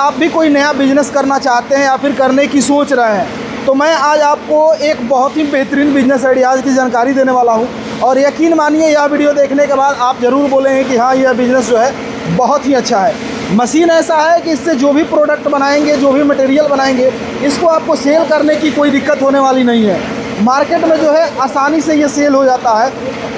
आप भी कोई नया बिजनेस करना चाहते हैं या फिर करने की सोच रहे हैं, तो मैं आज आपको एक बहुत ही बेहतरीन बिजनेस आइडियाज़ की जानकारी देने वाला हूं। और यकीन मानिए यह वीडियो देखने के बाद आप ज़रूर बोलेंगे कि हाँ, यह बिज़नेस जो है बहुत ही अच्छा है। मशीन ऐसा है कि इससे जो भी प्रोडक्ट बनाएंगे, जो भी मटेरियल बनाएंगे, इसको आपको सेल करने की कोई दिक्कत होने वाली नहीं है। मार्केट में जो है आसानी से ये सेल हो जाता है।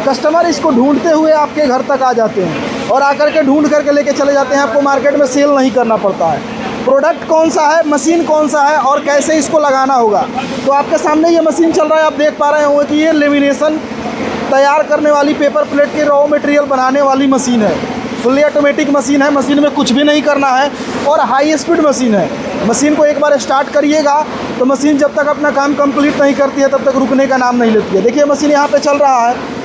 कस्टमर इसको ढूंढते हुए आपके घर तक आ जाते हैं और आकर के ढूंढ करके लेके चले जाते हैं। आपको मार्केट में सेल नहीं करना पड़ता है। प्रोडक्ट कौन सा है, मशीन कौन सा है और कैसे इसको लगाना होगा, तो आपके सामने ये मशीन चल रहा है। आप देख पा रहे होंगे कि ये लेमिनेशन तैयार करने वाली, पेपर प्लेट की रॉ मटेरियल बनाने वाली मशीन है। फुल्ली ऑटोमेटिक मशीन है। मशीन में कुछ भी नहीं करना है और हाई स्पीड मशीन है। मशीन को एक बार स्टार्ट करिएगा तो मशीन जब तक अपना काम कंप्लीट नहीं करती है तब तक रुकने का नाम नहीं लेती है। देखिए मशीन यहाँ पे चल रहा है।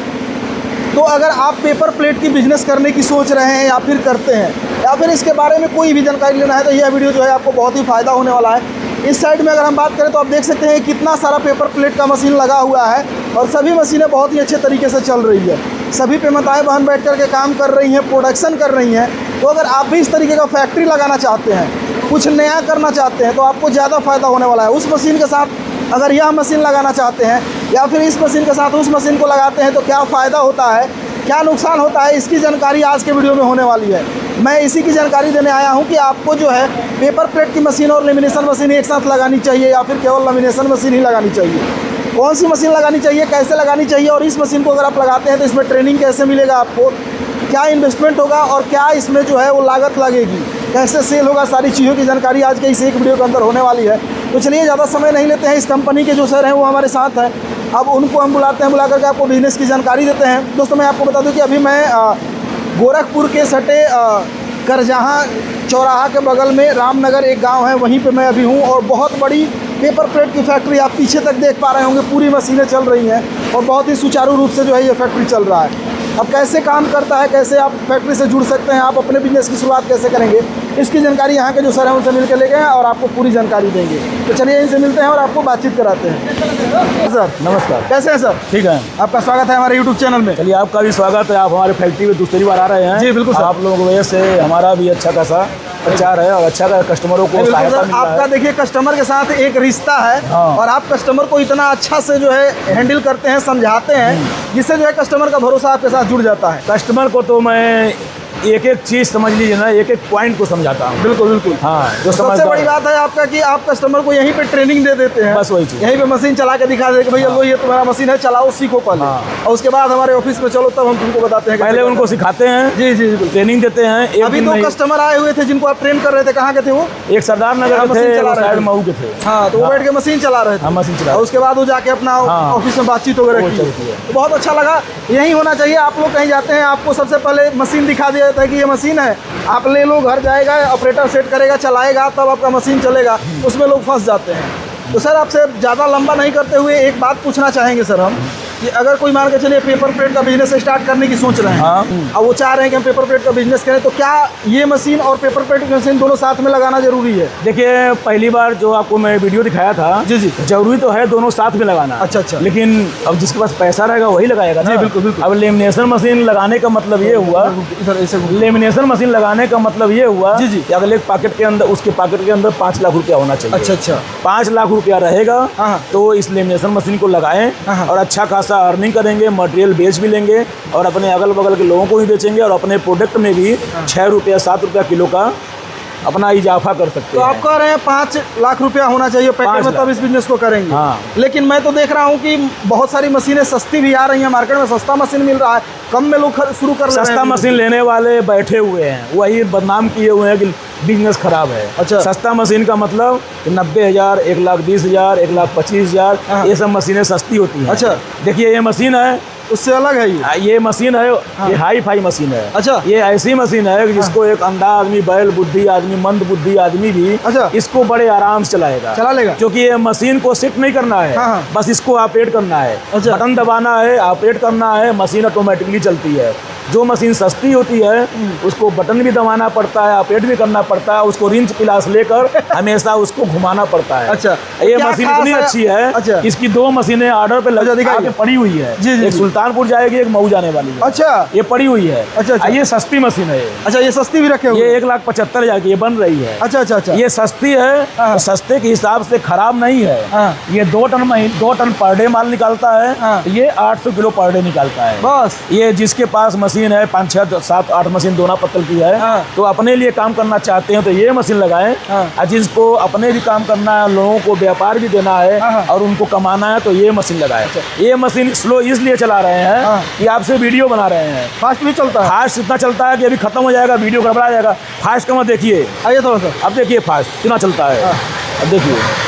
तो अगर आप पेपर प्लेट की बिज़नेस करने की सोच रहे हैं या फिर करते हैं या फिर इसके बारे में कोई भी जानकारी लेना है, तो यह वीडियो जो है आपको बहुत ही फ़ायदा होने वाला है। इस साइड में अगर हम बात करें तो आप देख सकते हैं कितना सारा पेपर प्लेट का मशीन लगा हुआ है और सभी मशीनें बहुत ही अच्छे तरीके से चल रही है। सभी पे माताएं बहन बैठ कर के काम कर रही हैं, प्रोडक्शन कर रही हैं। तो अगर आप भी इस तरीके का फैक्ट्री लगाना चाहते हैं, कुछ नया करना चाहते हैं, तो आपको ज़्यादा फ़ायदा होने वाला है। उस मशीन के साथ अगर यह मशीन लगाना चाहते हैं या फिर इस मशीन के साथ उस मशीन को लगाते हैं तो क्या फ़ायदा होता है, क्या नुकसान होता है, इसकी जानकारी आज के वीडियो में होने वाली है। मैं इसी की जानकारी देने आया हूं कि आपको जो है पेपर प्लेट की मशीन और लेमिनेशन मशीन एक साथ लगानी चाहिए या फिर केवल लेमिनेशन मशीन ही लगानी चाहिए। कौन सी मशीन लगानी चाहिए, कैसे लगानी चाहिए और इस मशीन को अगर आप लगाते हैं तो इसमें ट्रेनिंग कैसे मिलेगा, आपको क्या इन्वेस्टमेंट होगा और क्या इसमें जो है वो लागत लगेगी, कैसे सेल होगा, सारी चीज़ों की जानकारी आज के इस एक वीडियो के अंदर होने वाली है। तो चलिए ज़्यादा समय नहीं लेते हैं। इस कंपनी के जो सर हैं वो हमारे साथ हैं। अब उनको हम बुलाते हैं, बुला करके आपको बिज़नेस की जानकारी देते हैं। दोस्तों मैं आपको बता दूं कि अभी मैं गोरखपुर के सटे करजहाँ चौराहा के बगल में रामनगर एक गांव है, वहीं पे मैं अभी हूं। और बहुत बड़ी पेपर प्लेट की फैक्ट्री आप पीछे तक देख पा रहे होंगे, पूरी मशीनें चल रही हैं और बहुत ही सुचारू रूप से जो है ये फैक्ट्री चल रहा है। अब कैसे काम करता है, कैसे आप फैक्ट्री से जुड़ सकते हैं, आप अपने बिजनेस की शुरुआत कैसे करेंगे, इसकी जानकारी यहाँ के जो सर हैं उनसे मिल के ले गए हैं और आपको पूरी जानकारी देंगे। तो चलिए इनसे मिलते हैं और आपको बातचीत कराते हैं। सर नमस्कार, कैसे हैं सर? ठीक है, आपका स्वागत है हमारे यूट्यूब चैनल में। चलिए आपका भी स्वागत है। आप हमारे फैक्ट्री में दूसरी बार आ रहे हैं। जी बिल्कुल सर। आप लोगों की वजह से हमारा भी अच्छा खासा प्रचार है और अच्छा कस्टमरों को सहायता मिल रहा है। आपका देखिए कस्टमर के साथ एक रिश्ता है। हाँ। और आप कस्टमर को इतना अच्छा से जो है हैंडल करते हैं, समझाते हैं, जिससे जो है कस्टमर का भरोसा आपके साथ जुड़ जाता है। कस्टमर को तो मैं एक एक चीज़ समझ लीजिए ना, एक एक पॉइंट को समझाता हूँ। बिल्कुल बिल्कुल। हाँ, जो सबसे बड़ी बात है आपका कि आप कस्टमर को यहीं पे ट्रेनिंग दे देते हैं। बस वही चीज़, यहीं पे मशीन चला के दिखा देते भैया लो ये तुम्हारा मशीन है, चलाओ, सीखो पहले। हाँ। और उसके बाद हमारे ऑफिस में चलो, तब हम तुमको बताते हैं। पहले उनको सिखाते हैं। जी जी बिल्कुल, ट्रेनिंग देते हैं। अभी दो कस्टमर आए हुए थे जिनको आप ट्रेन कर रहे थे, कहाँ के थे वो? एक सरदार नगर के थे, साइड मऊ के थे। हाँ, तो वो बैठ के मशीन चला रहे थे। मशीन चला, उसके बाद वो जाके अपना ऑफिस में बातचीत वगैरह की। तो बहुत अच्छा लगा। यही होना चाहिए। आप लोग कहीं जाते हैं, आपको सबसे पहले मशीन दिखा दिया जाता है कि ये मशीन है, आप ले लो, घर जाएगा, ऑपरेटर सेट करेगा, चलाएगा, तब आपका मशीन चलेगा। उसमें लोग फंस जाते हैं। तो सर आपसे ज़्यादा लंबा नहीं करते हुए एक बात पूछना चाहेंगे सर हम, कि अगर कोई मान के चलिए पेपर प्लेट का बिजनेस स्टार्ट करने की सोच रहे हैं, और वो चाह रहे हैं कि हम पेपर प्लेट का बिजनेस करें, तो क्या ये मशीन और पेपर प्लेट की मशीन दोनों साथ में लगाना जरूरी है? देखिए पहली बार जो आपको मैं वीडियो दिखाया था, जी जी, जरूरी तो है दोनों साथ में लगाना। अच्छा अच्छा। लेकिन अब जिसके पास पैसा रहेगा वही लगाएगा ना। जी बिल्कुल बिल्कुल। अब लेमिनेशन मशीन लगाने का मतलब ये हुआ, लेमिनेशन मशीन लगाने का मतलब ये हुआ जी जी, कि अगले पॉकेट के अंदर, उसके पॉकेट के अंदर 5 लाख रुपया होना चाहिए। अच्छा अच्छा। 5 लाख रुपया रहेगा तो इस लेमिनेशन मशीन को लगाएं और अच्छा खासा अर्निंग करेंगे, मटेरियल बेच भी लेंगे और अपने अगल बगल के लोगों को भी बेचेंगे और अपने प्रोडक्ट में भी 6 रुपया 7 रुपया किलो का अपना इजाफा कर सकते हैं। तो आप कह रहे हैं 5 लाख रुपया होना चाहिए पैकेट में, तब इस बिजनेस को करेंगे। हाँ। लेकिन मैं तो देख रहा हूँ कि बहुत सारी मशीनें सस्ती भी आ रही हैं, मार्केट में सस्ता मशीन मिल रहा है, कम में लोग शुरू कर रहे हैं। सस्ता मशीन लेने वाले बैठे हुए हैं, वही बदनाम किए हुए हैं कि बिजनेस खराब है। अच्छा। सस्ता मशीन का मतलब 90,000, 1,20,000, 1,25,000, ये सब मशीनें सस्ती होती हैं। अच्छा। देखिए ये मशीन है, उससे अलग है ये मशीन है। ये हाई फाई मशीन है। अच्छा। ये ऐसी मशीन है कि जिसको एक अंधा आदमी, बैल बुद्धि आदमी, मंद बुद्धि आदमी भी अच्छा, इसको बड़े आराम से चला लेगा, क्योंकि ये मशीन को सेट नहीं करना है। हाँ। बस इसको ऑपरेट करना है। अच्छा। बटन दबाना है, ऑपरेट करना है, मशीन ऑटोमेटिकली चलती है। जो मशीन सस्ती होती है उसको बटन भी दबाना पड़ता है, ऑपरेट भी करना पड़ता है, उसको रिंच पिलास लेकर हमेशा उसको घुमाना पड़ता है। अच्छा, ये मशीन इतनी अच्छी है। अच्छा, इसकी 2 मशीनें ऑर्डर पे लगा के पड़ी हुई है। एक सुल्तानपुर जाएगी, एक मऊ जाने वाली है। अच्छा, ये पड़ी हुई है। अच्छा, ये सस्ती मशीन है। अच्छा, ये सस्ती भी रखे हुए? ये 1,75,000 की ये बन रही है। अच्छा अच्छा अच्छा, ये सस्ती है, तो सस्ते के हिसाब से खराब नहीं है। ये 2 टन पर डे माल निकालता है। ये 800 किलो पर डे निकालता है बस। ये जिसके पास मशीन है 5, 6, 7, 8 मशीन दोना पत्तल की है, तो अपने लिए काम करना चाहते हैं तो ये मशीन लगाएं। और जिसको अपने भी काम करना है, लोगों को व्यापार भी देना है और उनको कमाना है, तो ये मशीन लगाएं। ये मशीन स्लो इसलिए चला रहे हैं कि आपसे वीडियो बना रहे हैं। फास्ट भी चलता है? फास्ट इतना चलता है कि अभी खत्म हो जाएगा, वीडियो गड़बड़ा जाएगा। फास्ट का मत देखिए, आइए थोड़ा सा। अब देखिए फास्ट कितना चलता है। अब देखिए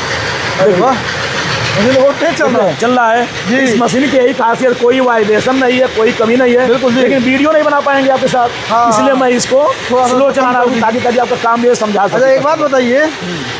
चल रहा है। इस मशीन की यही खासियत, कोई वाइब्रेशन नहीं है, कोई कमी नहीं है। बिल्कुल, लेकिन वीडियो नहीं बना पाएंगे आपके साथ, इसलिए मैं इसको स्लो चला रहा हूँ ताकि आपका काम ये समझा सकूं। अच्छा, एक बात बताइए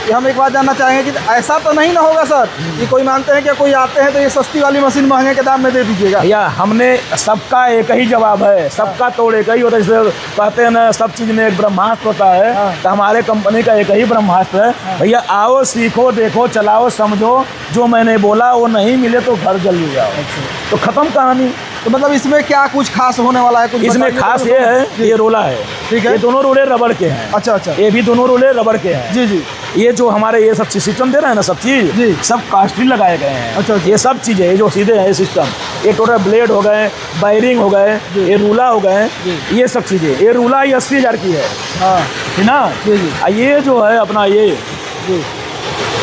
कि हम एक बात जानना चाहेंगे कि ऐसा तो नहीं ना होगा सर कि कोई मानते हैं कि कोई आते हैं तो ये सस्ती वाली मशीन महंगे के दाम में दे दीजिएगा? भैया हमने सबका एक ही जवाब है, सबका तोड़ एक ही होता है। जैसे कहते हैं ना, सब चीज़ में एक ब्रह्मास्त्र होता है, तो हमारे कंपनी का एक ही ब्रह्मास्त्र है। भैया आओ, सीखो, देखो, चलाओ, समझो। जो मैंने बोला वो नहीं मिले तो घर जल्दी जाओ। तो खत्म कहानी। तो मतलब इसमें क्या कुछ खास होने वाला है? कुछ इसमें खास ये है, ये रोला है, ठीक है, ये दोनों रोले रबड़ के हैं। अच्छा अच्छा, ये भी दोनों रोले रबड़ के हैं। जी जी। ये जो हमारे ये सब सिस्टम दे रहे हैं ना, सब चीज जी, सब कास्टिंग लगाए गए हैं। अच्छा, ये सब चीजें ये जो सीधे हैं, ये सिस्टम, ये टोटल ब्लेड हो गए, वायरिंग हो गए, ये रूला हो गए, ये सब चीजें। ये रूला ये 80,000 की है, है ना। ये जो है अपना ये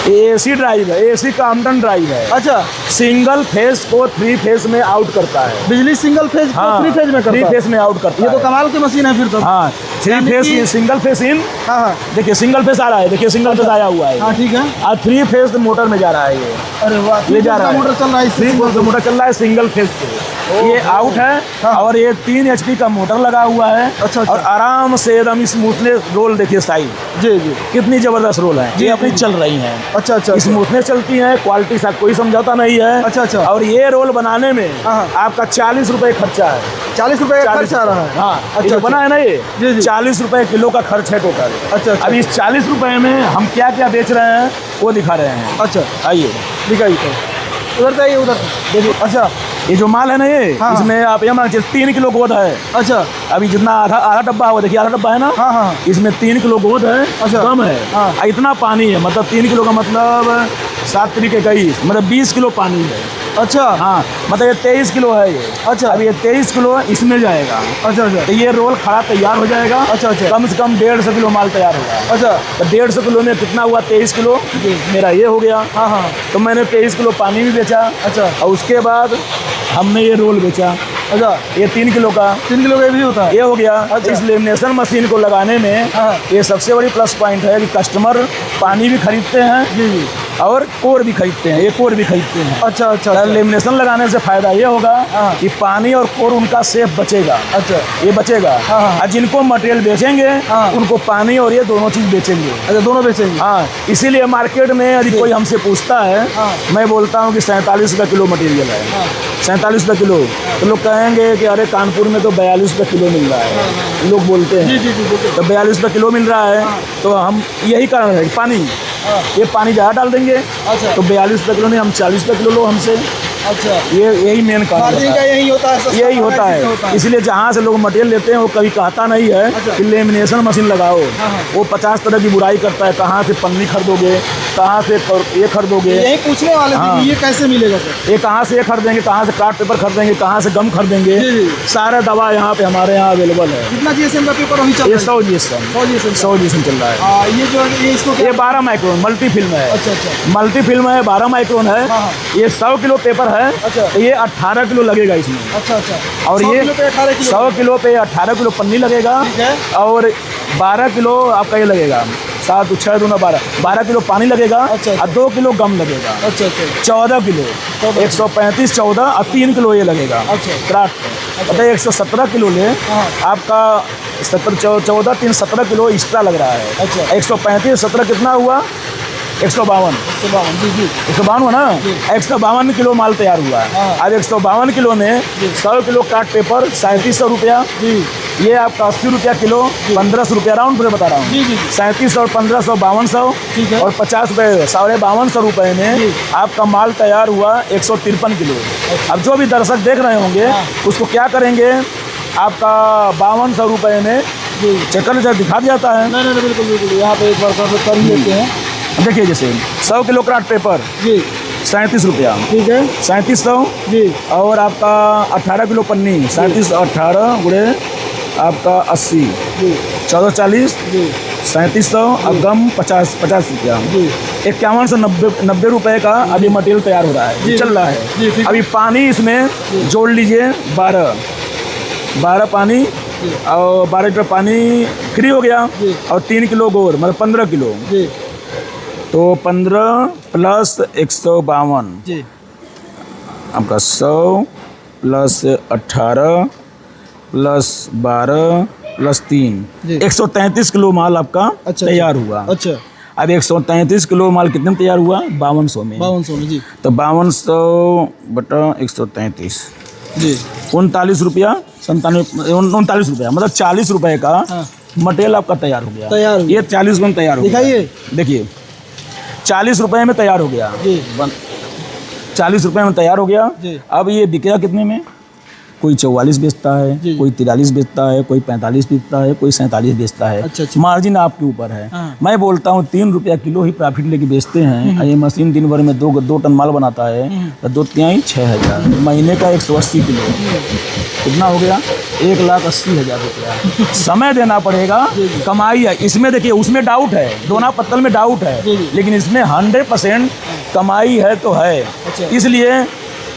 AC ड्राइव है, AC काम्पटन ड्राइव है। अच्छा, सिंगल फेज को 3 फेज में आउट करता है। बिजली सिंगल फेज को 3 फेज में करता है? 3 फेज में आउट करता है। ये तो कमाल की मशीन है फिर तो। हाँ, 3 फेज सिंगल फेज इन। हाँ, देखिए सिंगल फेज आ रहा है, देखिए सिंगल फेज आया हुआ है। हाँ, ठीक है। और 3 फेज मोटर में जा रहा है ये। अरे वाह, ये जा रहा है, मोटर चल रहा है, 3 फेज मोटर चल रहा है सिंगल फेज पे। ये आउट है और ये 3 HP का मोटर लगा हुआ है। अच्छा, और आराम से एकदम स्मूथनेस रोल देखिए साइड, जी जी, कितनी जबरदस्त रोल है। ये अपनी चल रही है। अच्छा अच्छा, स्मूथनेस चलती है, क्वालिटी से कोई समझौता नहीं है। अच्छा अच्छा। और ये रोल बनाने में आपका 40 रुपए खर्चा है। 40 रुपए का खर्च आ रहा है? हाँ, अच्छा, जो बना है ना ये 40 रुपए किलो का खर्च है टोटल। अच्छा, अब इस 40 रुपए में हम क्या क्या बेच रहे हैं वो दिखा रहे हैं। अच्छा, आइए दिखाइए, उधर जाइए, उधर देखिए। अच्छा, ये जो माल है ना ये, इसमें आप ये मान 3 किलो गोद है। अच्छा, अभी जितना आधा डब्बा हुआ, देखिए आधा डब्बा है ना। हाँ, इसमें 3 किलो गोद है। अच्छा, कम है। इतना पानी है, मतलब 3 किलो का मतलब 7 तरीके का ही, मतलब 20 किलो पानी है। अच्छा, हाँ, मतलब ये 23 किलो है ये। अच्छा, अब ये 23 किलो इसमें जाएगा। अच्छा अच्छा, तो ये रोल खड़ा तैयार हो जाएगा। अच्छा अच्छा, कम से कम 150 किलो माल तैयार होगा। अच्छा, तो 150 किलो में कितना हुआ? 23 किलो मेरा ये हो गया। हाँ हाँ, तो मैंने 23 किलो पानी भी बेचा। अच्छा, और उसके बाद हमने ये रोल बेचा। अच्छा, ये 3 किलो का, 3 किलो का भी होता है, ये हो गया। अच्छा, इस लेमिनेशन मशीन को लगाने में ये सबसे बड़ी प्लस पॉइंट है कि कस्टमर पानी भी खरीदते हैं जी, और कोर भी खरीदते हैं, ये कोर भी खरीदते हैं। अच्छा अच्छा, लेमिनेशन लगाने से फायदा ये होगा कि पानी और कोर उनका सेफ बचेगा। अच्छा, ये बचेगा। और जिनको मटेरियल बेचेंगे उनको पानी और ये दोनों चीज़ बेचेंगे। अच्छा, दोनों बेचेंगे। हाँ, इसीलिए मार्केट में यदि कोई हमसे पूछता है, मैं बोलता हूँ कि 47 रुपये किलो मटेरियल है। 47 रुपये किलो, तो लोग कहेंगे कि अरे कानपुर में तो 42 रुपये किलो मिल रहा है, लोग बोलते हैं। तो 42 रुपये किलो मिल रहा है, तो हम यही कारण है पानी, ये पानी ज़्यादा डाल देंगे। अच्छा, तो 42 रुपये किलो नहीं, हम 40 रुपये किलो लो हमसे। अच्छा, ये यही मेन कारण का यही होता है, यही होता है। इसलिए जहाँ से लोग मटेरियल लेते हैं वो कभी कहता नहीं है कि लेमिनेशन मशीन लगाओ। वो 50 तरह की बुराई करता है, कहाँ से पन्नी खरीदोगे, कहाँ से ये खरीदोगे, यही पूछने वाले थे कि ये कैसे मिलेगा सर, ये कहाँ से ये खरीदेंगे, कहाँ से कार्ड पेपर खरीदेंगे, कहाँ से गम खरीदेंगे। सारा दवा यहाँ पे हमारे यहाँ अवेलेबल है। कितना GSM का पेपर अभी चल रहा है? 100 GSM चल रहा है। ये जो ये 12 माइक्रोन मल्टी फिल्म है। अच्छा अच्छा, मल्टी फिल्म है, 12 माइक्रोन है। ये 100 किलो पेपर है। अच्छा, तो ये 18 किलो लगेगा इसमें। अच्छा अच्छा, और ये 100 किलो पे 18 किलो पन्नी लगेगा, और 12 किलो आपका ये लगेगा, 7 6 2 12 किलो पानी लगेगा। अच्छा, और 2 किलो गम लगेगा। अच्छा अच्छा, 14 किलो, 135 14 और 3 किलो ये लगेगा। अच्छा, मतलब 117 किलो ले आपका 17 14 3 17 किलो एक्स्ट्रा लग रहा है। अच्छा, 135 17 कितना हुआ? 152 जी जी 152 हुआ ना, 152 किलो माल तैयार हुआ है। अब 152 किलो में 100 किलो कार्ट पेपर 3700 रुपया, ये आपका 80 रुपया किलो, 1500 रुपया राउंड पे बता रहा हूँ। 3700 और 1500 5200 और 50 रुपये 5250 रुपये में आपका माल तैयार हुआ 153 किलो। अब जो भी दर्शक देख रहे होंगे उसको क्या करेंगे, आपका 5200 रुपये में चेक करने से दिखा जाता है। नहीं बिल्कुल बिल्कुल, यहाँ पे एक बार कर ही लेते हैं। देखिए जैसे 100 किलो क्राफ्ट पेपर जी 37 रुपया, ठीक है 3700 जी, और आपका 18 किलो पन्नी 37 18 गुड़े आपका 80 जी 1440 जी 3700 और गम 50 रुपया जी 51 से 90 रुपए का अभी मटेरियल तैयार हो रहा है, चल रहा जी, है। अभी पानी इसमें जोड़ लीजिए 12 पानी और 12 लीटर पानी फ्री हो गया और 3 किलो गोर मतलब 15 किलो जी, तो 15 प्लस 152 जी आपका 100 प्लस 18 प्लस 12 प्लस 3 133 किलो माल आपका तैयार हुआ। अच्छा, अब 133 किलो माल कितने में तैयार हुआ, 5200 में। 5200 में जी, तो 5200 बटा 133 जी 39 रुपया 39 रुपया मतलब 40 रुपए का मटेरियल आपका तैयार हो गया। तैयार ये 40 में तैयार हो गया। दिखाइए, देखिए 40 रुपए में तैयार हो गया जी, 40 रुपए में तैयार हो गया जी। अब ये बिकेगा कितने में, कोई 44 बेचता है, कोई 43 बेचता है, कोई 45 बेचता है, कोई 47 बेचता है। अच्छा। मार्जिन आपके ऊपर है। मैं बोलता हूँ 3 रुपया किलो ही प्रॉफिट लेके बेचते हैं। ये मशीन दिन भर में 2 टन माल बनाता है तो 2 तिहाई 6000, महीने का 180 किलो कितना हो गया, 1,80,000 रुपया। समय देना पड़ेगा, कमाई है इसमें। देखिए उसमें डाउट है, दोना पत्तल में डाउट है, लेकिन इसमें 100% कमाई है तो है। इसलिए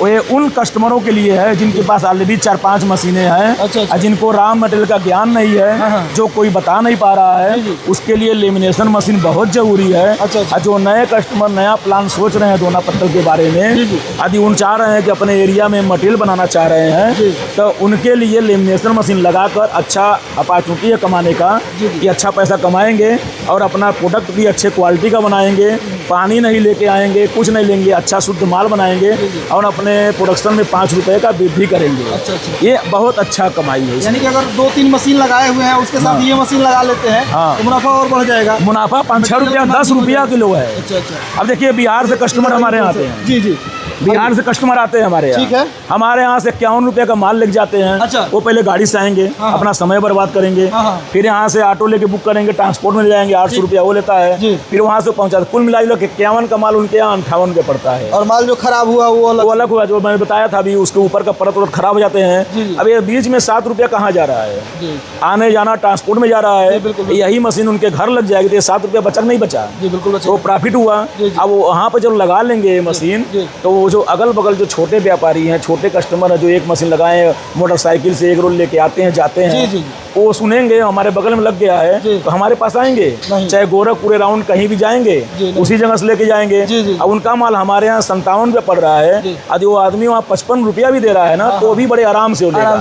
ये उन कस्टमरों के लिए है जिनके पास ऑलरेडी 4-5 मशीनें हैं और जिनको रॉ मटेरियल का ज्ञान नहीं है, जो कोई बता नहीं पा रहा है, उसके लिए लेमिनेशन मशीन बहुत ज़रूरी है। और जो नए कस्टमर नया प्लान सोच रहे हैं दोना पत्तल के बारे में, यदि उन चाह रहे हैं कि अपने एरिया में मटेरियल बनाना चाह रहे हैं, तो उनके लिए लेमिनेशन मशीन लगाकर अच्छा अपॉर्चुनिटी है कमाने का, कि अच्छा पैसा कमाएंगे और अपना प्रोडक्ट भी अच्छे क्वालिटी का बनाएंगे, पानी नहीं लेके आएंगे, कुछ नहीं लेंगे, अच्छा शुद्ध माल बनाएंगे और अपने प्रोडक्शन में 5 रुपए का वृद्धि करेंगे। अच्छा। ये बहुत अच्छा कमाई है। यानी कि अगर 2-3 मशीन लगाए हुए हैं उसके साथ ये मशीन लगा लेते हैं तो मुनाफा और बढ़ जाएगा। मुनाफा 5-6 रुपया 10 रुपया किलो है। अच्छा। अब देखिए बिहार से कस्टमर हमारे यहाँ आते हैं। जी, बिहार से कस्टमर आते हैं हमारे यहाँ। ठीक है। हमारे यहाँ से 51 रुपये का माल लेके जाते हैं। अच्छा। वो पहले गाड़ी से आएंगे, अपना समय बर्बाद करेंगे, फिर यहाँ से ऑटो लेके बुक करेंगे, ट्रांसपोर्ट में ले जाएंगे, 800 रुपया वो लेता है, फिर वहाँ से पहुँचा कुल मिला लो 51 का माल उनके यहाँ 58 के पड़ता है। और माल जो खराब हुआ वो अलग हुआ, जो मैंने बताया था अभी, उसके ऊपर का परत खराब हो जाते हैं। अब ये बीच में 7 रुपया कहाँ जा रहा है, आने जाना ट्रांसपोर्ट में जा रहा है। यही मशीन उनके घर लग जाएगी तो 7 रुपया बचा नहीं बचा, तो प्रॉफिट हुआ। अब वहाँ पर जब लगा लेंगे मशीन तो वो जो अगल बगल जो छोटे व्यापारी हैं, छोटे कस्टमर हैं, जो एक मशीन लगाए मोटरसाइकिल से एक रोल लेके आते हैं जाते हैं, वो सुनेंगे हमारे बगल में लग गया है तो हमारे पास आएंगे, चाहे गोरखपुर राउंड कहीं भी जाएंगे, उसी जगह से लेके जाएंगे। अब उनका माल हमारे यहाँ 57 रुपया पड़ रहा है, यदि वो आदमी वहाँ 55 रुपया भी दे रहा है ना तो भी बड़े आराम से लेगा।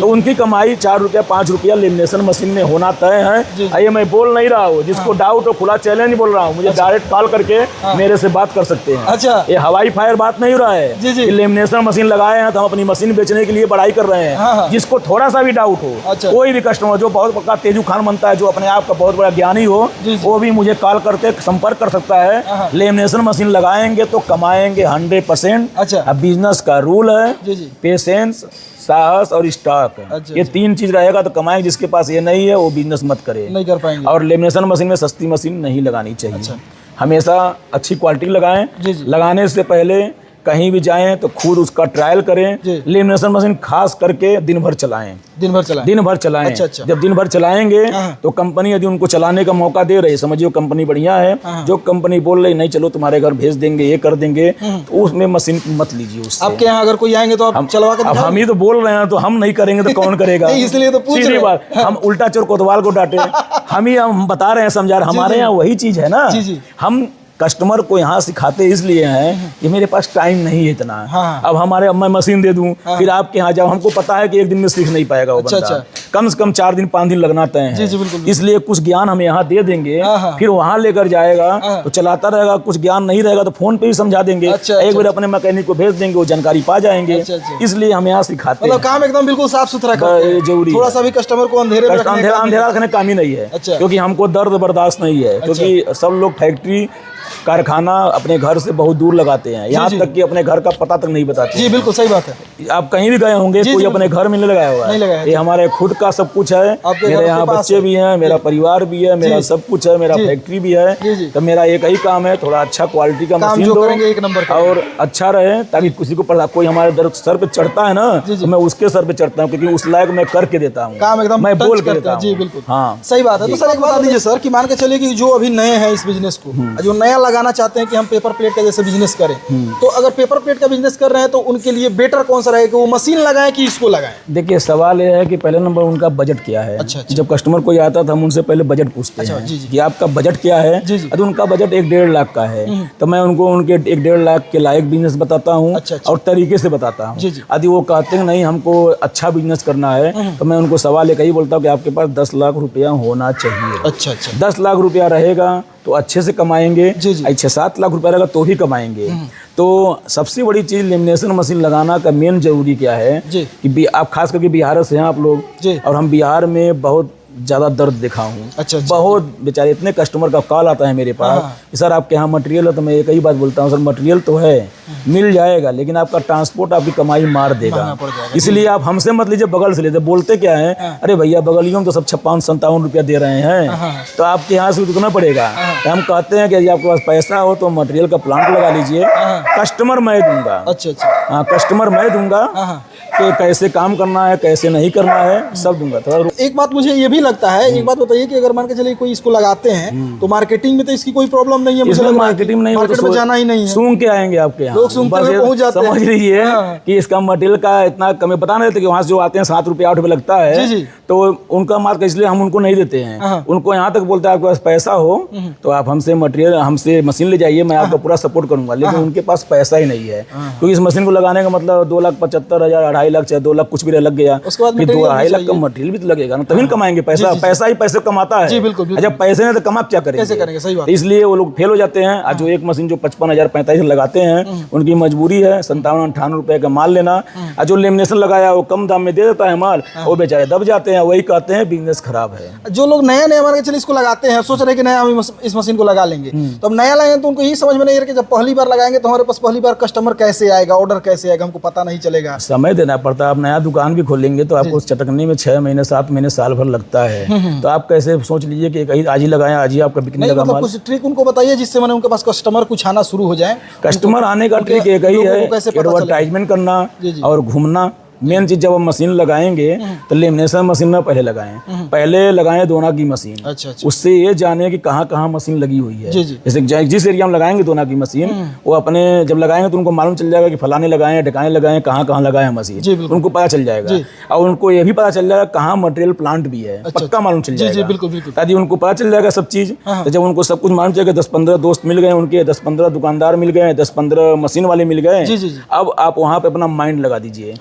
तो उनकी कमाई 4 रुपया 5 रुपया लेमिनेशन मशीन में होना तय है। ये मैं बोल नहीं रहा हूँ, जिसको डाउट हो खुला चैलेंज बोल रहा हूँ, मुझे डायरेक्ट कॉल करके मेरे से बात कर सकते हैं। अच्छा। ये हवाई फायर बात नहीं हो रहा है कि लेमिनेशन मशीन लगाए हैं तो हम अपनी मशीन बेचने के लिए बड़ाई कर रहे हैं। जिसको थोड़ा सा भी डाउट हो, कोई भी कस्टमर जो बहुत बड़ा तेजू खान बनता है, जो अपने आप का बहुत बड़ा ज्ञानी हो, वो भी मुझे कॉल करके संपर्क कर सकता है। लेमिनेशन मशीन लगाएंगे तो कमाएंगे 100%। अच्छा। अब बिजनेस का रूल है पेशेंस, साहस और स्टॉक। ये 3 चीज रहेगा तो कमाएंगे। जिसके पास ये नहीं है वो बिजनेस मत करे, नहीं कर पाएंगे। और लेमिनेशन मशीन में सस्ती मशीन नहीं लगानी चाहिए। हमेशा अच्छी क्वालिटी लगाएं। लगाने से पहले कहीं भी जाएं तो खुद उसका ट्रायल करें। लेमिनेशन मशीन खास करके दिन भर चलाएं। दिन भर चलाएं। अच्छा। जब दिन भर चलाएंगे तो कंपनी यदि उनको चलाने का मौका दे रही, समझिए कंपनी बढ़िया है, जो कंपनी बोल रही नहीं चलो तुम्हारे घर भेज देंगे, ये कर देंगे, तो उसमें मशीन मत लीजिए उससे। आपके यहाँ अगर कोई आएंगे तो आप चलवा कर, अब हम ही तो बोल रहे हैं तो हम नहीं करेंगे तो कौन करेगा? इसलिए तो पूछ रहे हैं। हम उल्टा चोर कोतवाल को डांटे, हम बता रहे हैं, समझा रहे। हमारे यहाँ वही चीज है ना, हम कस्टमर को यहाँ सिखाते इसलिए हैं कि मेरे पास टाइम नहीं है इतना। अब हमारे मैं मशीन दे दूं, फिर आपके यहाँ जाओ, हमको पता है कि एक दिन में सीख नहीं पाएगा वो बंदा। कम से कम 4 दिन 5 दिन लगना तय है। इसलिए कुछ ज्ञान हम यहाँ दे देंगे, फिर वहाँ लेकर जाएगा तो चलाता रहेगा। कुछ ज्ञान नहीं रहेगा तो फोन पे ही समझा देंगे। एक बार अपने मैकेनिक को भेज देंगे, वो जानकारी पा जाएंगे। इसलिए हम यहाँ सिखाते हैं। मतलब काम एकदम बिल्कुल साफ सुथरा जरूरी, थोड़ा सा भी कस्टमर को अंधेरा रखने काम ही नहीं है, क्योंकि हमको दर्द बर्दाश्त नहीं है। क्योंकि सब लोग फैक्ट्री कारखाना अपने घर से बहुत दूर लगाते हैं, यहाँ तक कि अपने घर का पता तक नहीं बताते। जी बिल्कुल सही बात है। आप कहीं भी गए होंगे, कोई अपने घर में नहीं लगाया हुआ है। ये हमारे खुद का सब कुछ है। मेरे यहाँ बच्चे भी हैं, मेरा परिवार भी है, मेरा सब कुछ है, मेरा फैक्ट्री भी है। तो मेरा एक ही काम है, थोड़ा अच्छा क्वालिटी का मशीन दो एक नंबर और अच्छा रहे, ताकि किसी को कोई हमारे सर पे चढ़ता है ना, तो मैं उसके सर पे चढ़ता हूँ, क्योंकि उस लायक मैं करके देता हूँ, काम एकदम मैं बोल के देता हूँ। जी बिल्कुल, हाँ सही बात है। तो सर एक बता दीजिए सर कि मान के चलिए कि जो अभी नए हैं इस बिजनेस को, जो नया लगाना चाहते हैं कि हम पेपर प्लेट का जैसे बिजनेस करें, तो अगर पेपर प्लेट का बिजनेस कर रहे हैं तो उनके लिए बेटर कौन सा रहेगा, वो मशीन लगाएं कि इसको लगाएं? देखिए सवाल यह है कि पहले नंबर उनका बजट क्या है। अच्छा। जब कस्टमर कोई आता था हम उनसे पहले बजट पूछते हैं कि आपका बजट क्या है। तो उनका बजट 1-1.5 लाख का है, तो मैं उनको उनके 1-1.5 लाख के लायक बिजनेस बताता हूँ और तरीके से बताता हूँ। यदि वो कहते हैं नहीं हमको अच्छा बिजनेस करना है, तो मैं उनको सवाल एक ही बोलता हूँ कि आपके पास 10 लाख रुपया होना चाहिए। अच्छा। 10 लाख रुपया रहेगा तो अच्छे से कमाएंगे, 6-7 लाख रुपया रहेगा तो ही कमाएंगे। तो सबसे बड़ी चीज़ लेमिनेशन मशीन लगाना का मेन जरूरी क्या है कि आप खास करके बिहार से हैं आप लोग, और हम बिहार में बहुत ज़्यादा दर्द देखा हूँ। अच्छा। बहुत बेचारे इतने कस्टमर का कॉल आता है मेरे पास कि सर आपके यहाँ मटेरियल है, तो मैं एक ही बात बोलता हूँ सर मटेरियल तो है, मिल जाएगा, लेकिन आपका ट्रांसपोर्ट आपकी कमाई मार देगा। इसलिए आप हमसे मत लीजिए, बगल से लीजिए। बोलते क्या है, अरे भैया बगलियों में तो सब 56-57 रुपया दे रहे हैं, तो आपके यहाँ से उतना पड़ेगा। तो हम कहते हैं कि यदि आपके पास पैसा हो तो मटेरियल का प्लांट लगा लीजिए, कस्टमर मैं दूंगा। अच्छा। हाँ, कस्टमर मैं दूंगा कि कैसे काम करना है, कैसे नहीं करना है, सब दूंगा। थोड़ा एक बात मुझे ये भी लगता है, एक बात बताइए कि अगर मान के चलिए कोई इसको लगाते हैं तो मार्केटिंग में तो इसकी कोई प्रॉब्लम नहीं है। मुझे मार्केटिंग नहीं, मार्केट में जाना ही नहीं है, सूंघ के आएंगे आपके यहाँ, लोग सूंघ के पहुंच जाते हैं। समझ लीजिए कि इसका मटेरियल का इतना कम बता नहीं देते कि वहाँ से जो आते हैं 7 रुपया 8 रुपये लगता है, तो उनका मार्क इसलिए हम उनको नहीं देते हैं। उनको यहाँ तक बोलते हैं आपके पास पैसा हो तो आप हमसे मटेरियल, हमसे मशीन ले जाइए, मैं आपका पूरा सपोर्ट करूंगा। लेकिन उनके पास पैसा ही नहीं है, क्योंकि इस मशीन को लगाने का मतलब 2,75,000, 2.5 लाख, चाहे 2 लाख कुछ भी लग गया, उसके बाद 2-2.5 लाख का मटेरियल भी तो लगेगा ना, तभी कमाएंगे पैसा। पैसा ही पैसे कमाता है। जब पैसे नहीं तो कमा क्या करेंगे? सही बात। इसलिए वो लोग फेल हो जाते हैं। जो एक मशीन जो 55,000 45,000 लगाते हैं, उनकी मजबूरी है 57-58 रुपए का माल लेना। और जो लेमिनेशन लगाया वो कम दाम में दे देता है माल, वो बेचारे दब जाते हैं, वही कहते हैं बिजनेस खराब है। जो लोग नया मान के चलिए इसको लगाते हैं, सोच रहे कि नया हम इस मशीन को लगा लेंगे, तो अब नया लगाएंगे तो उनको यही समझ में नहीं आ रहा कि जब पहली बार लगाएंगे तो हमारे पास पहली बार कस्टमर कैसे आएगा, ऑर्डर कैसे आएगा, हमको पता नहीं चलेगा। समय देना पड़ता है। आप नया दुकान भी खोलेंगे तो आपको चटकने में 6 महीने 7 महीने साल भर लगता है। तो आप कैसे सोच लीजिए कि कहीं आज ही लगाएं, आज ही आपका बिकने लगा माल। कुछ ट्रिक उनको बताइए जिससे मैंने उनके पास कस्टमर कुछ आना शुरू हो जाए। कस्टमर आने का ट्रिक एक ही है, एडवर्टाइजमेंट करना और घूमना। मेन चीज जब हम मशीन लगाएंगे तो लेमिनेशन मशीन में पहले लगाएं दोना की मशीन। अच्छा। उससे ये जाने कि कहाँ कहाँ मशीन लगी हुई है। जैसे जिस एरिया में लगाएंगे दोना की मशीन, वो अपने जब लगाएंगे तो उनको मालूम चल जाएगा कि फलाने लगाएं, ढकाने लगाएं, कहाँ कहाँ लगाए मशीन, उनको पता चल जाएगा। और उनको ये भी पता चल जाएगा कहाँ मटेरियल प्लांट भी है, पक्का मालूम चल जाएगा। बिल्कुल। यदि उनको पता चल जाएगा सब चीज, तो जब उनको सब कुछ मालूम चलेगा, 10-15 दोस्त मिल गए उनके, 10-15 दुकानदार मिल गए, 10-15 मशीन वाले मिल गए, अब आप वहाँ पे अपना माइंड लगा दीजिए।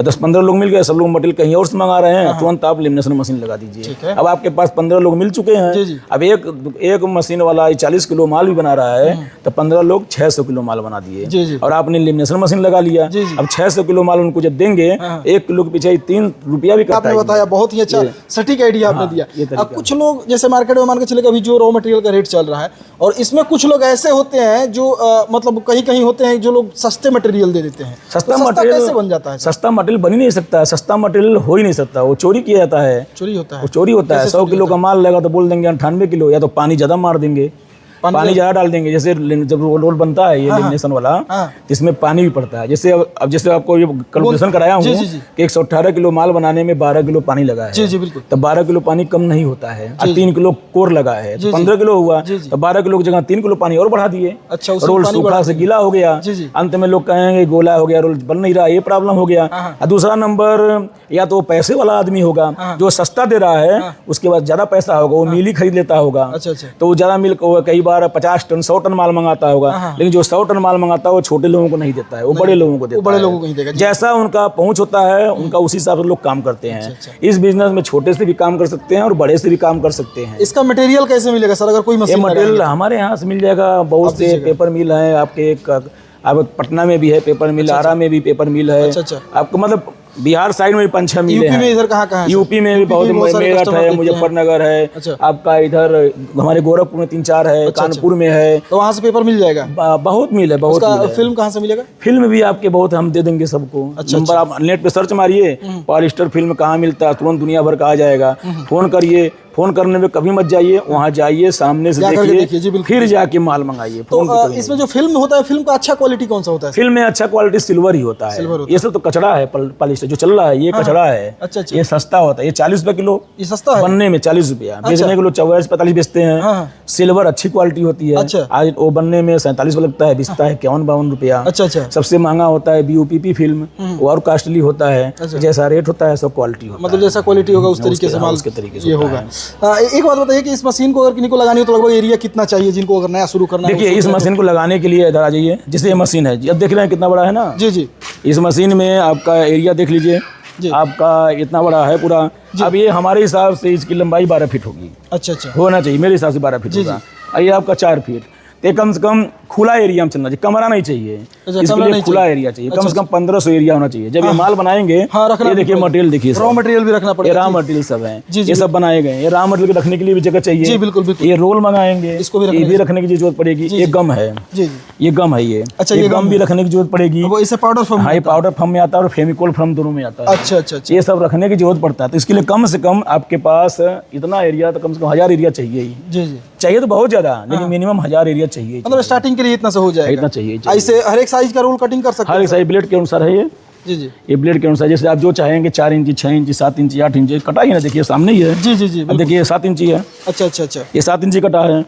10-15 लोग मिल गए, सब लोग मटेरियल कहीं और से मंगा रहे हैं, तुरंत आप लेमिनेशन मशीन लगा दीजिए। अब आपके पास 15 लोग मिल चुके हैं। अब एक मशीन वाला 40 किलो माल भी बना रहा है, तो 15 लोग 600 किलो माल बना दिए और आपने लेमिनेशन मशीन लगा लिया। अब 600 किलो माल उनको जब देंगे, 1 किलो के पीछे 3 रुपया भी आपने बताया। बहुत ही अच्छा सटीक आइडिया आपने दिया। अब कुछ लोग जैसे मार्केट में मान के चलेगा अभी जो रॉ मटेरियल का रेट चल रहा है, और इसमें कुछ लोग ऐसे होते हैं जो मतलब कहीं होते हैं जो लोग सस्ते मटेरियल दे देते हैं। सस्ता मटेरियल कैसे बन जाता है? सस्ता मटेरियल बन ही नहीं सकता, सस्ता मटेरियल हो ही नहीं सकता, वो चोरी किया जाता है। चोरी होता है। 100 किलो का माल लेगा तो बोल देंगे 98 किलो, या तो पानी ज्यादा मार देंगे, पानी ज्यादा डाल देंगे। जैसे जब रोल बनता है ये लेमिनेशन वाला, इसमें पानी भी पड़ता है। जैसे अब जैसे आपको ये कैलकुलेशन कराया हूँ कि 118 किलो माल बनाने में 12 किलो पानी लगा है। जी बिल्कुल। तो 12 किलो पानी कम नहीं होता है। 3 किलो कोर लगा है तो 15 किलो हुआ, तो 12 किलो की जगह 3 किलो पानी और बढ़ा दिए। अच्छा। रोल सूखा से गीला हो गया, अंत में लोग कहेंगे गोला हो गया, रोल बन नहीं रहा, ये प्रॉब्लम हो गया। दूसरा नंबर, या तो पैसे वाला आदमी होगा जो सस्ता दे रहा है, उसके बाद ज्यादा पैसा होगा, वो मिल ही खरीद लेता होगा। तो ज्यादा मिल कई बार 50 टन 100 टन माल मंगाता होगा, लेकिन जो 100 टन माल मंगाता है वो छोटे लोगों को नहीं देता है, वो बड़े लोगों को देता है। बड़े लोगों को ही देगा। जैसा उनका पहुंच होता है उनका उसी हिसाब से लोग काम करते हैं। इस बिजनेस में छोटे से भी काम कर सकते हैं और बड़े से भी काम कर सकते हैं। इसका मटेरियल कैसे मिलेगा सर, अगर कोई मशीन? मटेरियल हमारे यहाँ से मिल जाएगा, बहुत से पेपर मिल है आपके, अब पटना में भी है पेपर मिल, आरा में भी पेपर मिल है। आपको मतलब बिहार साइड में भी 5-6 मिल है। यूपी में इधर कहाँ है? यूपी में भी बहुत, मेरठ है, मुजफ्फरनगर है, आपका इधर हमारे गोरखपुर में 3 4 है, कानपुर में है, तो वहाँ से पेपर मिल जाएगा। बहुत मिल है, बहुत। फिल्म कहाँ से मिलेगा? फिल्म भी आपके बहुत हम दे देंगे सबको। नंबर आप नेट पे सर्च मारिए, पॉलिस्टर फिल्म कहाँ मिलता है, तुरंत दुनिया भर का आ जाएगा। फोन करिए, फोन करने में कभी मत जाइए, वहाँ जाइए, सामने से देखिए, फिर जाके माल मंगाइए। तो इसमें जो फिल्म होता है, फिल्म का अच्छा क्वालिटी कौन सा होता है? फिल्म में अच्छा क्वालिटी सिल्वर ही होता है। ये सब तो कचड़ा है, पॉलिस्टर जो चल रहा है ये कचड़ा है। अच्छा। ये सस्ता होता है, ये 40 रुपए किलो। ये सस्ता है बनने में 40 रुपया, बेचने के लोग 44-45 बेचते हैं। सिल्वर अच्छी क्वालिटी होती है। आज वो बनने में 47 लगता है, बिकता है 51-52 रुपया। अच्छा। सबसे महंगा होता है BOPP फिल्म, वो और कॉस्टली होता है। जैसा रेट होता है सब क्वालिटी होता है, मतलब जैसा क्वालिटी होगा उस तरीके से माल उसके तरीके से ये होगा। एक बात बताइए कि इस मशीन को अगर किसी को लगानी हो तो लगभग एरिया कितना चाहिए जिनको अगर नया शुरू करना है? देखिए, इस मशीन को लगाने के लिए इधर आ जाइए, जैसे ये मशीन है, अब देख रहे हैं कितना बड़ा है ना। जी। इस मशीन में आपका एरिया देख लीजिए, आपका इतना बड़ा है पूरा। अब ये हमारे हिसाब से इसकी लंबाई 12 फीट होगी। अच्छा। होना चाहिए, मेरे हिसाब से 12 फीट होगा। ये आपका 4 फीट, तो कम से कम खुला एरिया में चलना चाहिए, कमरा नहीं चाहिए। इसके लिए खुला एरिया चाहिए, कम से कम 1500 एरिया होना चाहिए। जब ये माल बनाएंगे, ये देखिए मटेरियल देखिए, रॉ मटेरियल भी रखना पड़ेगा। ये रॉ मटेरियल सब है, ये सब बनाए गए। ये रॉ मटेरियल रखने के लिए भी जगह चाहिए। बिल्कुल। ये रोल मंगाएंगे, इसको भी रखने की जरूरत पड़ेगी। ये गम है, ये गम है ये। अच्छा, ये गम भी रखने की जरूरत पड़ेगी। इसे पाउडर फॉर्म? हाँ, पाउडर फॉर्म में आता है और फेविकोल फॉर्म दोनों में आता है। अच्छा। ये सब रखने की जरूरत पड़ता है, तो इसके लिए कम से कम आपके पास इतना एरिया, तो कम से कम 1000 एरिया चाहिए ही। जी। चाहिए तो बहुत ज्यादा, लेकिन मिनिमम 1000 एरिया चाहिए। मतलब स्टार्टिंग के लिए इतना से हो जाएगा? इतना चाहिए। ऐसे हर एक साइज का रोल कटिंग कर सकते हैं? हर एक साइज ब्लेड के अनुसार है ये। जी। ये ब्लेड के अनुसार, जैसे आप जो चाहेंगे, 4 इंची, 6 इंची, 7 इंची, 8 इंची कटा ही ना, देखिए सामने ही है। जी। देखिए 7 इंची है। अच्छा। ये 7 इंची कटा है,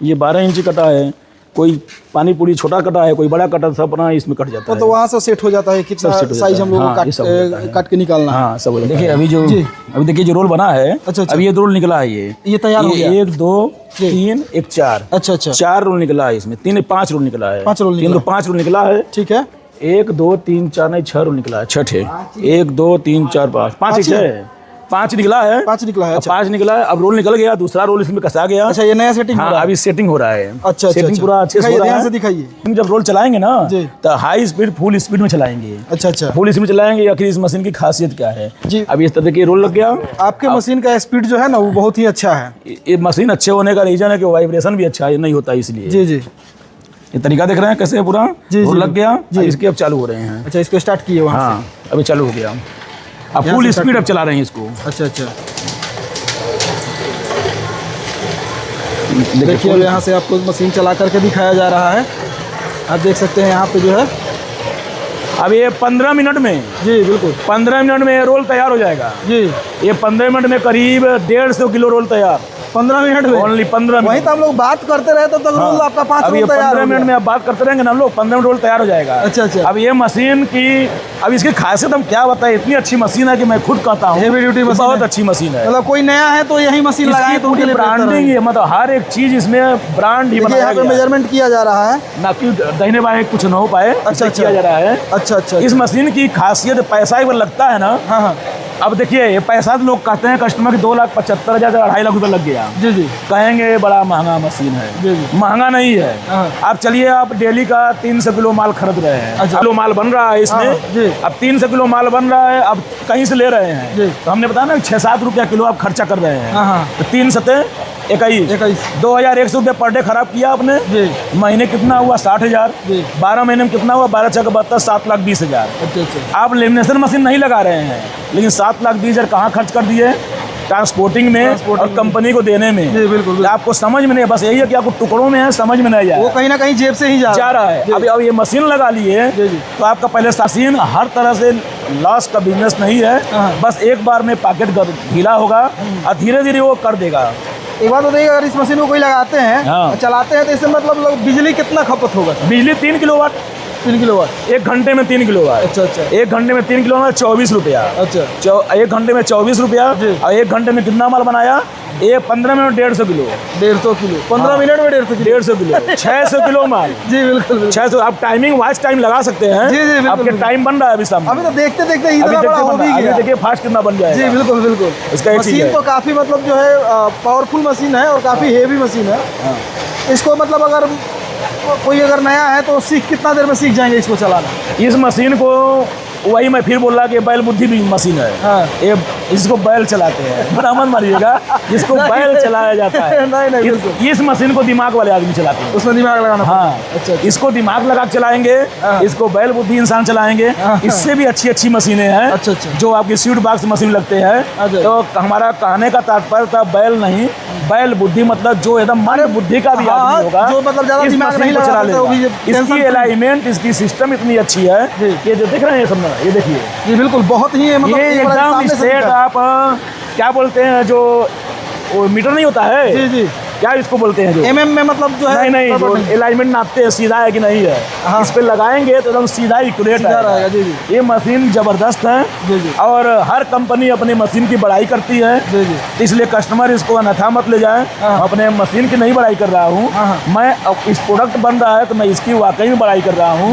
ये 12 इंची कटा है, कोई पानी पूरी छोटा कटा है, कोई बड़ा कटा, सब अपना इसमें कट जाता है। तो वहाँ से सेट हो जाता है कितना साइज हम लोग काट के निकालना। हाँ, सब देखिए। अभी देखिए जो रोल बना है, अब ये रोल निकला है, ये तैयार हो गया। 1 2 3 1 4। अच्छा। 4 रोल निकला है इसमें, 5 रोल निकला है। 5 रोल निकला है। ठीक है। 1 2 3 4 नहीं 6 रोल निकला है। 6 है। 1 2 3 4 5 5 है। 5 निकला है। 5 निकला है। अच्छा। 5 निकला है। अब रोल निकल गया, दूसरा रोल इसमें कसा गया। अच्छा, ये नया सेटिंग हो रहा है? अभी सेटिंग हो रहा है। अच्छा। सेटिंग पूरा अच्छे से हो रहा है। दिखाइए। जब रोल चलाएंगे ना, तो हाई स्पीड फुल स्पीड में चलाएंगे। अच्छा। फुल स्पीड में चलाएंगे। आखिर इस मशीन की खासियत क्या है जी? अब इस तरह के रोल लग गया। आपके मशीन का स्पीड जो है ना, वो बहुत ही अच्छा है। ये मशीन अच्छे होने का रीजन है कि वाइब्रेशन भी अच्छा नहीं होता, इसलिए। जी। ये तरीका देख रहे हैं कैसे पूरा रोल लग गया। इसके अब चालू हो रहे हैं। अच्छा, इसको स्टार्ट किए वहाँ? हाँ, अभी चालू हो गया। अब फुल स्पीड अब चला रहे हैं इसको। अच्छा। देखिए, अब यहाँ से आपको मशीन चला करके दिखाया जा रहा है। आप देख सकते हैं यहाँ पे जो है, अब ये 15 मिनट में, जी बिल्कुल 15 मिनट में रोल तैयार हो जाएगा। जी। ये 15 मिनट में करीब 150 किलो रोल तैयार। 15 मिनट में? Only 15 minute. वहीं तो हम लोग बात करते रहे तो रोल आपका 5 रोल तैयार। 15 मिनट में आप बात करते रहेंगे ना हम लोग, 15 मिनट रोल तैयार हो जाएगा। अच्छा। अब ये मशीन की, अब इसकी खासियत हम क्या बताएं, इतनी अच्छी मशीन है कि मैं खुद कहता हूँ हेवी ड्यूटी मशीन, बहुत अच्छी मशीन है। मतलब कोई नया है तो यही मशीन लगाए तो ब्रांडिंग है, मतलब हर एक चीज इसमें ब्रांड ही बनाया गया है। मेजरमेंट किया जा रहा है ना कि दाहिने बाएं कुछ न हो पाए। अच्छा। किया जा रहा है। अच्छा। इस मशीन की खासियत पैसा एक बार लगता है ना। हाँ। अब देखिए, ये पैसा तो लोग कहते हैं कस्टमर की 2,75,000 2.5 लाख रुपये लग गया। जी। कहेंगे बड़ा महंगा मशीन है। जी। महंगा नहीं है। आप चलिए, आप डेली का 300 किलो माल खरीद रहे हैं। अच्छा। किलो माल बन रहा है इसमें। जी। अब 300 किलो माल बन रहा है, अब कहीं से ले रहे हैं। जी। तो हमने बताया ना 6-7 रुपया किलो आप खर्चा कर रहे हैं। तो 3 सते 21 2100 रुपये पर डे खराब किया आपने। जी। महीने कितना हुआ? 60,000। 12 महीने में कितना हुआ? 12 6 72 7,20,000। अच्छा। आप लेमिनेशन मशीन नहीं लगा रहे हैं, लेकिन 7,20,000 कहाँ खर्च कर दिए? ट्रांसपोर्टिंग में और कंपनी को देने में। जी बिल्कुल। आपको समझ में नहीं, बस यही है कि आपको टुकड़ों में है, समझ में नहीं आया, वो कहीं ना कहीं जेब से ही जा रहा है। अभी अब ये मशीन लगा लिए तो आपका पहले मशीन हर तरह से लॉस का बिजनेस नहीं है, बस एक बार में पॉकेट ढीला होगा और धीरे धीरे वो कर देगा। एक बात बताइए, अगर इस मशीन को कोई लगाते हैं, चलाते हैं, तो इससे मतलब बिजली कितना खपत होगा? बिजली 3 किलोवाट। 3 किलोवाट 1 घंटे में 3 किलोवाट। अच्छा। 1 घंटे में 3 किलोवाट 24 रुपया। अच्छा। 1 घंटे में 24 रुपया। और 1 घंटे में कितना माल बनाया? ये 15 मिनट 150 किलो। 150 किलो 15 मिनट में 150 किलो 150 किलो 600 किलो माल। जी बिल्कुल 600। आप टाइमिंग वॉच टाइम लगा सकते हैं। जी जी आपके टाइम बन रहा है अभी सामने। अभी तो देखते देखते इतना बड़ा हो भी गया। देखिए फास्ट कितना बन जाएगा। जी बिल्कुल बिल्कुल। इसका एक मशीन तो काफ़ी मतलब जो है पावरफुल मशीन है और काफ़ी हेवी मशीन है। इसको मतलब अगर कोई अगर नया है तो कितना देर में सीख जाएंगे इसको चलाना? इस मशीन को वही मैं फिर बोल रहा कि बैल बुद्धि भी मशीन है। हाँ। ये इसको बैल चलाते हैं, बड़ा मत मारिएगा, जिसको बैल चलाया जाता है। नहीं, इस मशीन को दिमाग वाले आदमी चलाते हैं, उसमें दिमाग लगाना। हाँ अच्छा। इसको दिमाग लगा के चलाएंगे, इसको बैल बुद्धि इंसान चलाएंगे। इससे भी अच्छी अच्छी मशीनें हैं। अच्छा अच्छा। जो आपकी स्वीट बॉक्स मशीन लगते हैं। तो हमारा कहने का तात्पर्य था बैल नहीं, बैल बुद्धि मतलब जो एकदम मन बुद्धि का भी आदमी होगा, जो मतलब ज्यादा दिमाग नहीं चला लेगा। इसकी अलाइनमेंट, इसकी सिस्टम इतनी अच्छी है कि जो दिख रहे हैं ये देखिए। ये बिल्कुल बहुत ही मतलब ये एकदम स्ट्रेट। आप क्या बोलते हैं जो मीटर नहीं होता है? जी जी। क्या इसको बोलते हैं जो एमएम में मतलब जो है नहीं जो अलाइनमेंट नापते हैं सीधा है कि नहीं है। हाँ। इस पे लगाएंगे तो एकदम सीधा एक्यूरेट रहेगा। जी जी। ये मशीन जबरदस्त है। जी जी। और हर कंपनी अपनी मशीन की बड़ाई करती है। जी जी। इसलिए कस्टमर इसको अन्यथा मत ले जाए। अपने मशीन की नहीं बड़ाई कर रहा हूँ मैं। इस प्रोडक्ट बन रहा है तो मैं इसकी वाकई में बड़ाई कर रहा हूँ।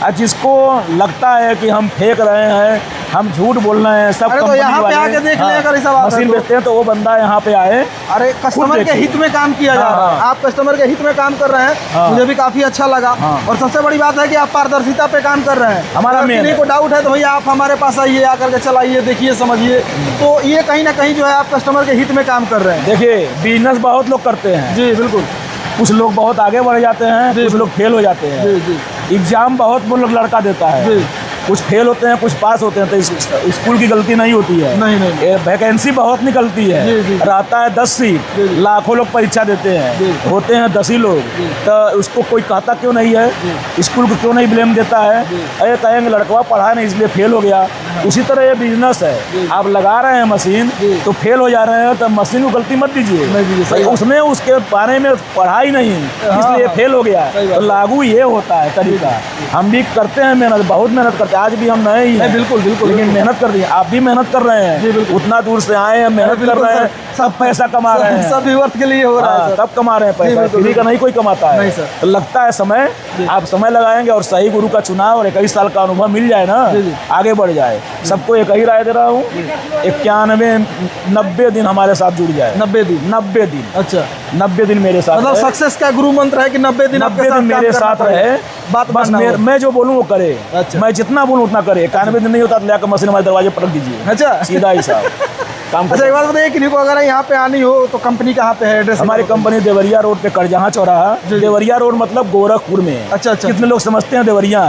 और जिसको लगता है कि हम फेंक रहे हैं, हम झूठ बोल रहे हैं, सब तो यहाँ पे आके देख लें अगर ऐसा मशीन बेचते हैं तो वो बंदा यहाँ पे आए। अरे कस्टमर के हित में काम किया जा रहा है। आप कस्टमर के हित में काम कर रहे हैं, मुझे भी काफी अच्छा लगा। और सबसे बड़ी बात है कि आप पारदर्शिता पे काम कर रहे हैं। हमारा किसी को डाउट है तो भैया आप हमारे पास आइए, आकर के चलाइए, देखिए, समझिए। तो ये कहीं ना कहीं जो है आप कस्टमर के हित में काम कर रहे हैं। देखिए बिजनेस बहुत लोग करते हैं। जी बिल्कुल। कुछ लोग बहुत आगे बढ़ जाते हैं, कुछ लोग फेल हो जाते हैं। जी जी। एग्जाम बहुत लड़का देता है, कुछ फेल होते हैं, कुछ पास होते हैं। तो स्कूल की गलती नहीं होती है। नहीं। वैकेंसी बहुत निकलती है। रहता है 10 सीट, लाखों लोग परीक्षा देते हैं, होते हैं 10 ही लोग। तो उसको कोई कहता क्यों नहीं है? स्कूल को क्यों नहीं ब्लेम देता है? अरे कहेंगे लड़का पढ़ा नहीं इसलिए फेल हो गया। उसी तरह ये बिजनेस है। आप लगा रहे हैं मशीन तो फेल हो जा रहे हैं, तो मशीन को गलती मत दीजिए। उसने उसके बारे में पढ़ा ही नहीं इसलिए फेल हो गया। तो लागू ये होता है तरीका। हम भी करते हैं मेहनत, बहुत मेहनत करते हैं। आज भी हम नए ही हैं। बिल्कुल बिल्कुल। लेकिन मेहनत कर रही है, आप भी मेहनत कर रहे हैं। उतना दूर से आए हैं, मेहनत कर रहे हैं, सब पैसा कमा रहे हैं, सब व्यूअर्स के लिए हो रहा है, सब कमा रहे हैं पैसा। फ्री का नहीं कोई कमाता है। तो लगता है समय, आप समय लगाएंगे और सही गुरु का चुनाव और 21 साल का अनुभव मिल जाए ना, आगे बढ़ जाए। सबको एक ही राय दे रहा हूँ, 91-90 दिन हमारे साथ जुड़ जाए। 90 दिन। अच्छा 90 दिन मेरे साथ, मतलब सक्सेस का गुरु मंत्र है कि 90 दिन मेरे साथ रहे। बस मैं जो बोलूँ वो करे। अच्छा। मैं जितना बोलूँ उतना करे। 91 दिन नहीं होता तो लेकर मशीन हमारे दरवाजे पटक दीजिए। अच्छा सीधा ही साहब काम। अच्छा एक बात बताइए, किसी को अगर यहाँ पे आनी हो तो कंपनी कहाँ पे है? एड्रेस हमारी कंपनी देवरिया रोड पे करजहाँ चौराहा। देवरिया रोड मतलब गोरखपुर में। अच्छा अच्छा। कितने लोग समझते हैं देवरिया,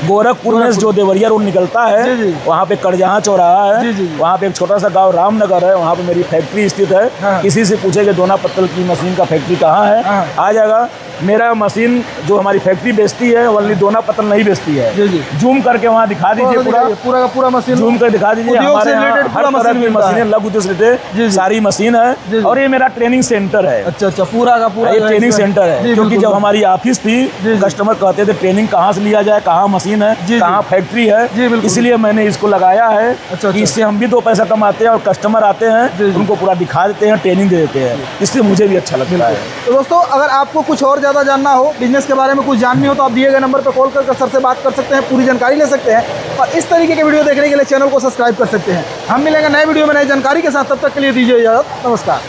गोरखपुर में जो देवरिया रोड निकलता है वहाँ पे करजहाँ चौराहा है। वहाँ पे एक छोटा सा गाँव रामनगर है, वहाँ पे मेरी फैक्ट्री स्थित है। किसी से पूछेगा दोना पत्तल की मशीन का फैक्ट्री कहाँ है, आ जाएगा। मेरा मशीन जो हमारी फैक्ट्री बेचती है ओनली दोना पत्तल नहीं बेचती है। जूम करके वहाँ दिखा दीजिए, पूरा मशीन जूम कर दिखा दीजिए। हमारे यहाँ हर तरह की मशीनें, लघु उद्योग रिलेटेड सारी मशीन है। और ये मेरा ट्रेनिंग सेंटर है। अच्छा अच्छा। पूरा का पूरा ये ट्रेनिंग सेंटर है। क्योंकि जब हमारी ऑफिस थी कस्टमर कहते थे ट्रेनिंग कहाँ से लिया जाए, कहाँ मशीन है, कहाँ फैक्ट्री है, इसलिए मैंने इसको लगाया है। इससे हम भी 2 पैसा कमाते हैं और कस्टमर आते हैं उनको पूरा दिखा देते हैं, ट्रेनिंग दे देते हैं। इससे मुझे भी अच्छा लगता है। तो दोस्तों अगर आपको कुछ और ज़्यादा जानना हो, बिजनेस के बारे में कुछ जाननी हो, तो आप दिए गए नंबर पर कॉल करके सर से बात कर सकते हैं, पूरी जानकारी ले सकते हैं। और इस तरीके के वीडियो देखने के लिए चैनल को सब्सक्राइब कर सकते हैं। हम मिलेंगे नए वीडियो में नई जानकारी के साथ, तब तक के लिए दीजिए इजाज़त। नमस्कार।